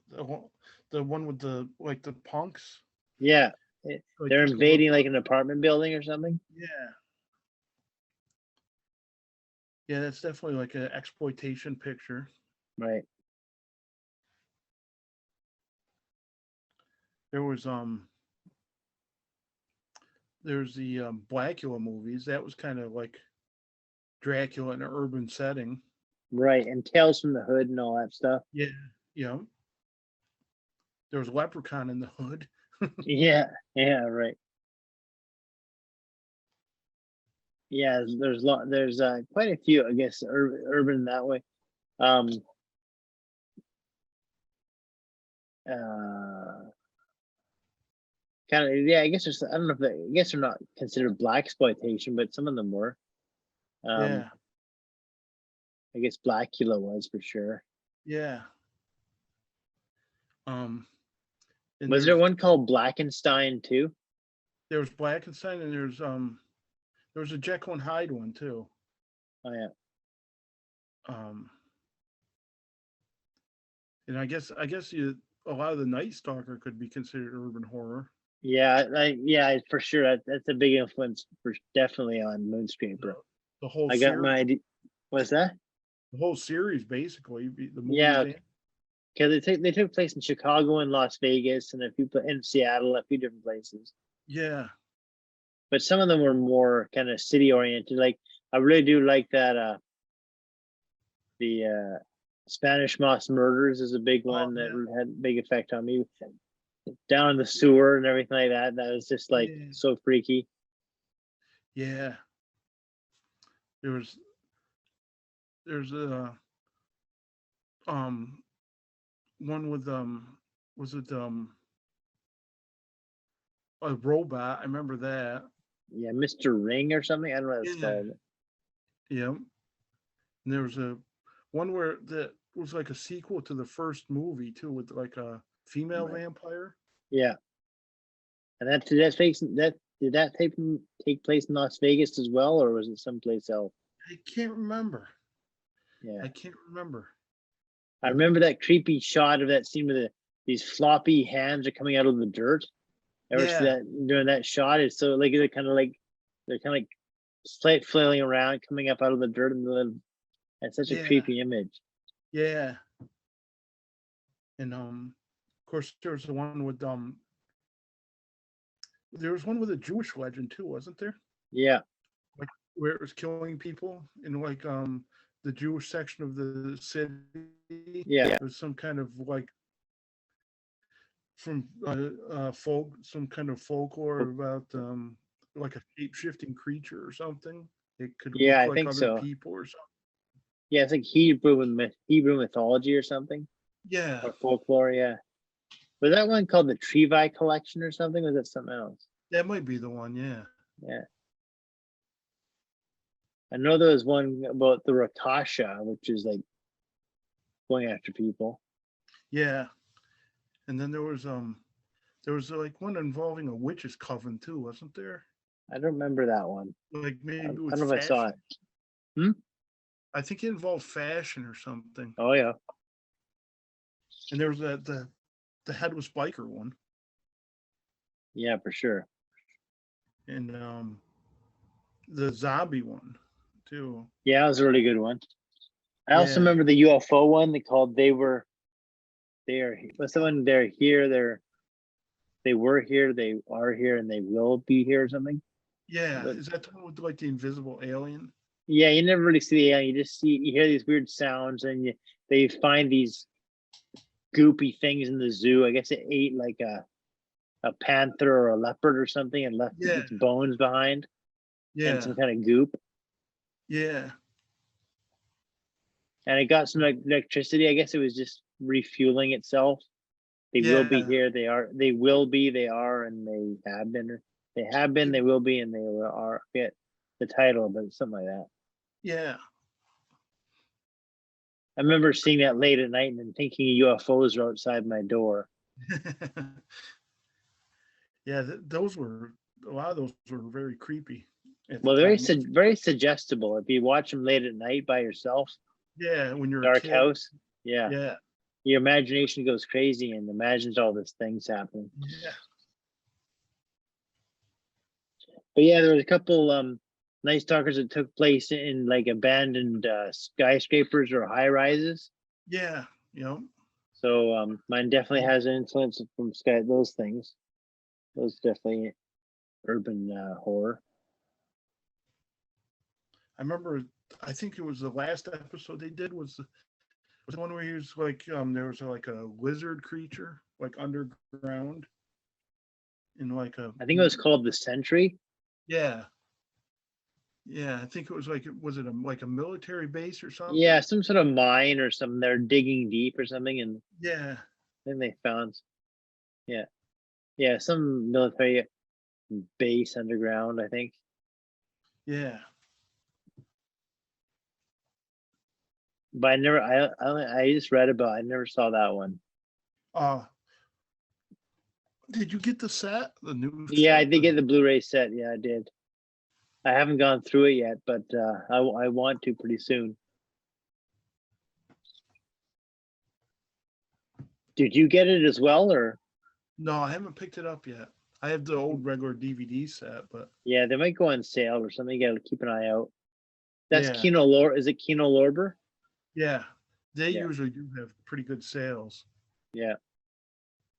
The one with the like the punks. Yeah, Like they're just a little. invading like an apartment building or something. Yeah. Yeah. That's definitely like an exploitation picture. Right. There was there's the Blackula movies. That was kind of like Dracula in an urban setting. Right. And Tales from the Hood and all that stuff. Yeah. Yeah. There was Leprechaun in the Hood. Yeah. Yeah. Right. Yeah, there's quite a few, I guess, urban that way. Um, uh, kind of, yeah. I guess I don't know if I guess they're not considered black exploitation, but some of them were. Um, Yeah, I guess Blackula was for sure. yeah. Um, and Was there one called Blackenstein too? there's Blackenstein, and there was a Jekyll and Hyde one too. Oh yeah, Um, and I guess a lot of the Night Stalker could be considered urban horror. yeah, for sure. That's a big influence for definitely on Moonscraper. The whole I got series, my idea. What's that? the whole series basically, the movies. Yeah, because they took place in Chicago and Las Vegas and a few in Seattle, a few different places. Yeah, But some of them were more kind of city oriented. Like I really do like that. The Spanish Moss Murders is a big oh one that yeah, had a big effect on me. Down in the sewer and everything like that. That was just like yeah, so freaky. yeah. There was there's um one with was it a robot? I remember that. Yeah, Mr. Ring or something. I don't know what it's Yeah, called. yeah. And there was a one where that was like a sequel to the first movie too, with like a female vampire. Yeah, and that did that take place in Las Vegas as well, or was it someplace else? I can't remember. Yeah, I can't remember. I remember that creepy shot of that scene where these floppy hands are coming out of the dirt. Ever see Yeah, that during that shot? It's so like they're kind of like flailing around, coming up out of the dirt, and it's such a yeah, creepy image. yeah. And of course there was the one with there was one with a Jewish legend too, wasn't there? Yeah, Like where it was killing people in like the Jewish section of the city. yeah, It was some kind of like from some kind of folklore about like a shape shifting creature or something. It could yeah. look I like think other so. people or something. Yeah, it's like Hebrew mythology or something, Yeah, or folklore. Yeah, was that one called the Trevi Collection or something? Was that something else? that might be the one. Yeah, Yeah, I know there was one about the Rakasha, which is like going after people. yeah. And then there was like one involving a witch's coven too, wasn't there? I don't remember that one. Like I maybe it don't was know if I saw fashion. it. Hmm? I think it involved fashion or something. Oh yeah, And there was the headless biker one, yeah, for sure. and the zombie one too. Yeah, that was a really good one. I also Yeah, remember the UFO one. They called they are what's the one? They were here, they are here, and they will be here or something. yeah. But Is that the one with like the invisible alien? yeah, you never really see the alien. You just you hear these weird sounds, and they find these goopy things in the zoo. I guess it ate like a panther or a leopard or something, and left Yeah, its bones behind and yeah, some kind of goop. yeah, And it got some electricity. I guess it was just refueling itself. They will be yeah, here. They are. They will be. They are, and they have been. They have been. They will be, and they are. I forget the title, but it's something like that. yeah. I remember seeing that late at night and then thinking UFOs are outside my door. Yeah, those were a lot of those were very creepy at the Well, time. very suggestible. If you watch them late at night by yourself, Yeah, when you're a dark kid. house, yeah, Yeah, your imagination goes crazy and imagines all these things happening. yeah, But yeah, there was a couple night stalkers that took place in like abandoned skyscrapers or high rises. yeah. You know, So mine definitely has an influence from those things. Those definitely urban horror. I remember. I think it was the last episode they did was the one where he was like there was like a lizard creature like underground in like a I think it was called The Sentry. yeah Yeah, I think it was like, was it like a military base or Yeah, something? some sort of mine or something. They're digging deep or something, and Yeah, then they found, yeah, yeah, some military base underground, I think. yeah. But I just read about. I never saw that one. Uh, did you get the set, the new Yeah, I set? did get the Blu-ray set. Yeah, I did. I haven't gone through it yet, but I want to pretty soon. Did you get it as well, or? No, I haven't picked it up yet. I have the old regular DVD set, but Yeah, they might go on sale or something. You gotta keep an eye out. That's yeah, Kino Lor. Is it Kino Lorber? yeah. They Yeah, usually do have pretty good sales. yeah,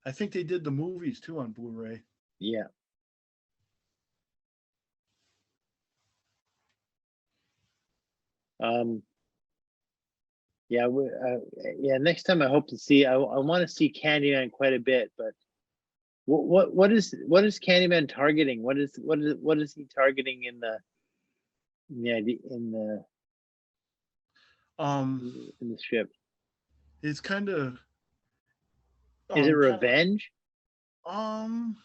I think they did the movies too on Blu-ray. yeah. Um, yeah, yeah. Next time, I hope to see. I want to see Candyman quite a bit, but what is Candyman targeting? What is he targeting in the yeah in the Um, in the strip? it's kind of Is it kind of revenge? um,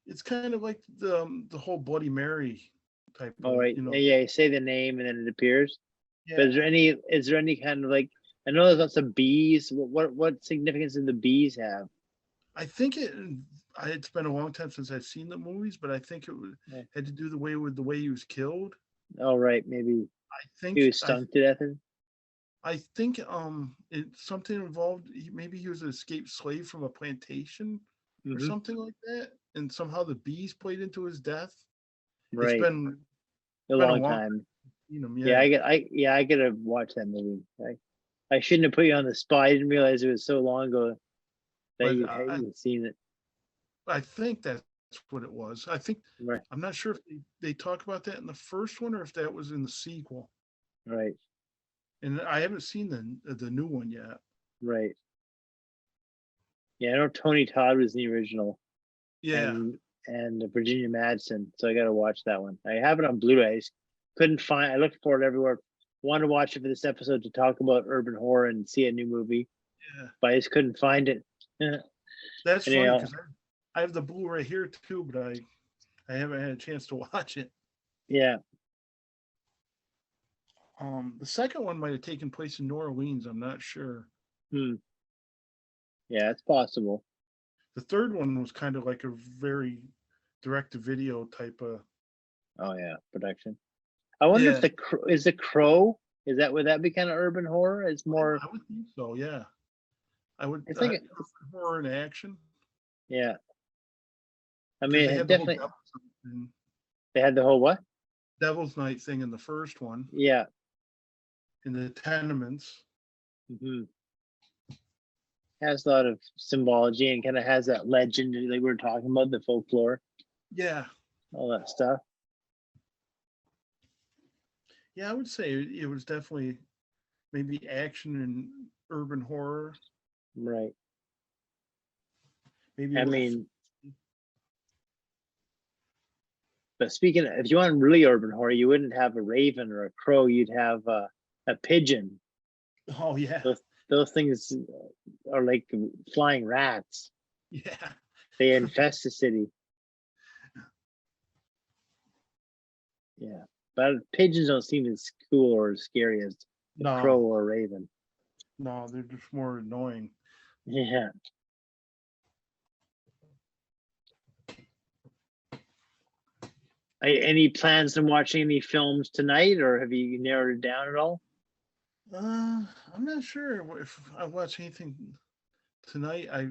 it's kind of like the whole Bloody Mary type All of, right, yeah, yeah. You say the name and then it appears. But yeah. is there any kind of like, I know there's lots of bees. What significance do the bees have? I think it's been a long time since I've seen the movies, but I think Yeah. had to do with the way he was killed. All right, maybe I he think was stung to death. I think it's something involved. Maybe he was an escaped slave from a plantation or Mm-hmm. something like that, and somehow the bees played into his death. It's Right, a been a long long time time. seen him. Yeah, Yeah, I gotta watch that movie. I shouldn't have put you on the spot. I didn't realize it was so long ago that but you'd seen it. I think that's what it was. I think Right, I'm not sure if they talk about that in the first one or if that was in the sequel. right, And I haven't seen the new one yet. right. Yeah, I know Tony Todd was in the original, Yeah, and Virginia Madsen. So I gotta watch that one. I have it on Blu-ray. I just couldn't find. I looked for it everywhere. Wanted to watch it for this episode to talk about urban horror and see a new movie, yeah. but I just couldn't find it. That's funny Anyhow, because I have the Blu-ray here too, but I haven't had a chance to watch it. yeah. The second one might have taken place in New Orleans. I'm not sure. Hmm. Yeah, it's possible. The third one was kind of like a very direct-to-video type of. Oh yeah, production. I wonder if Yeah, the Crow, is that, would that be kind of urban horror? It's more. I would think so. Yeah, I would. It's like Horror and action yeah. I because mean, they it had the whole definitely and they had the whole what? Devil's Night thing in the first one Yeah. in the tenements. Hmm. Has a lot of symbology and kind of has that legend like we were talking about, the folklore, Yeah, all that stuff. yeah, I would say it was definitely maybe action and urban horror, Right. maybe a I little. mean, but speaking of, if you want really urban horror, you wouldn't have a raven or a crow. You'd have a pigeon. Oh yeah, Those things are like flying rats. yeah. They infest the city. Yeah. But pigeons don't seem as cool or as scary as a crow No, or a raven. no, they're just more annoying. Yeah. Any plans on watching any films tonight, or have you narrowed it down at all? I'm not sure if I watch anything tonight. I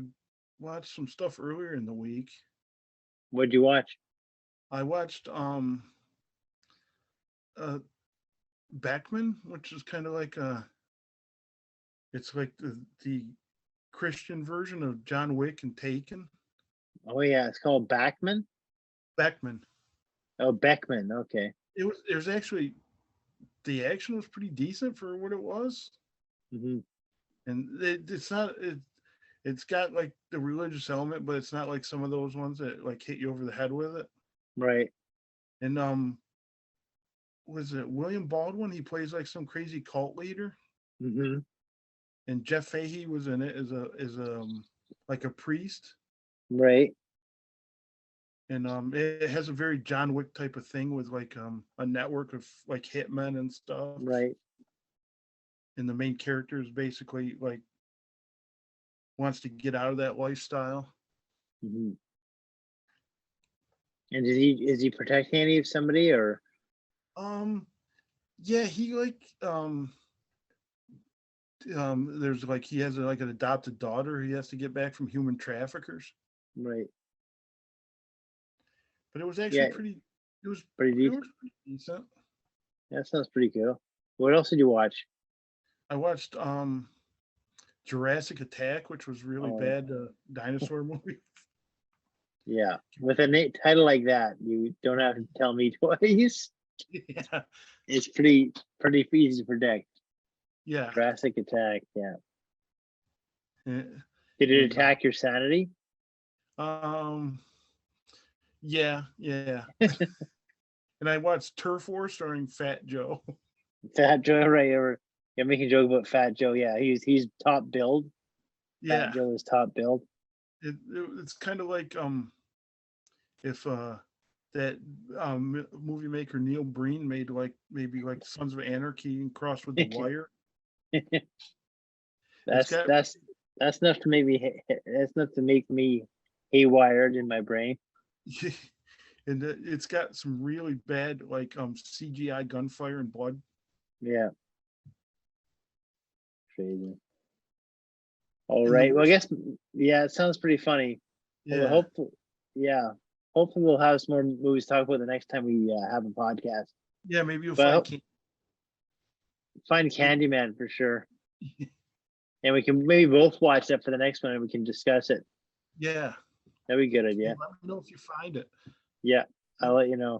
watched some stuff earlier in the week. What'd you watch? I watched uh Beckman, which is kind of like it's like the Christian version of John Wick and Taken. Oh yeah, it's called Backman. Beckman. Oh, Beckman. Okay. It was actually the action was pretty decent for what it was, Hmm. and it's not it's got like the religious element, but it's not like some of those ones that like hit you over the head with it. Right. And was it William Baldwin? He plays like some crazy cult leader. Mm-hmm. And Jeff Fahey was in it as like a priest. Right. And it has a very John Wick type of thing with like a network of like hitmen and stuff. Right. And the main character is basically like wants to get out of that lifestyle. Mm-hmm. And is he protecting any of somebody or? Yeah, he like there's like he has like an adopted daughter he has to get back from human traffickers. Right. But it was actually Yeah. pretty. It was Pretty pretty decent. decent. That sounds pretty cool. What else did you watch? I watched Jurassic Attack, which was really Oh, bad dinosaur movie. yeah. With a title like that, you don't have to tell me twice. Yeah, It's pretty easy to predict. yeah. Jurassic Attack. Yeah. Eh, Did it And attack your sanity? yeah, yeah. And I watched Turf War starring Fat Joe. Fat Joe, right? Or you're making a joke about Fat Joe. Yeah, he's top build. Yeah, Fat Joe is top build. it's kind of like if that movie maker Neil Breen made like maybe like Sons of Anarchy and crossed with The Wire. That's got- that's enough to make me that's enough to make me haywired in my brain. And it's got some really bad like CGI gunfire and blood. Yeah. Crazy. All right. Well, I guess it sounds pretty funny. Yeah. Well, hopefully we'll have some more movies to talk about the next time we have a podcast. Yeah, maybe you'll But find find Candyman for sure. And we can maybe both watch that for the next one and we can discuss it. Yeah. That'd be a good idea. Let me know if you find it. Yeah, I'll let you know.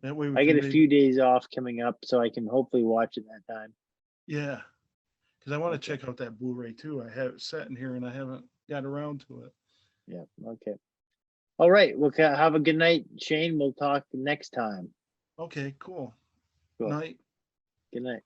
That way I get a few days off coming up, so I can hopefully watch it that time. Yeah. Because I want to check out that Blu-ray too. I have it set in here and I haven't got around to it. Yeah, okay. All right, well, have a good night, Shane. We'll talk next time. Okay, cool. Cool. Night. Good night.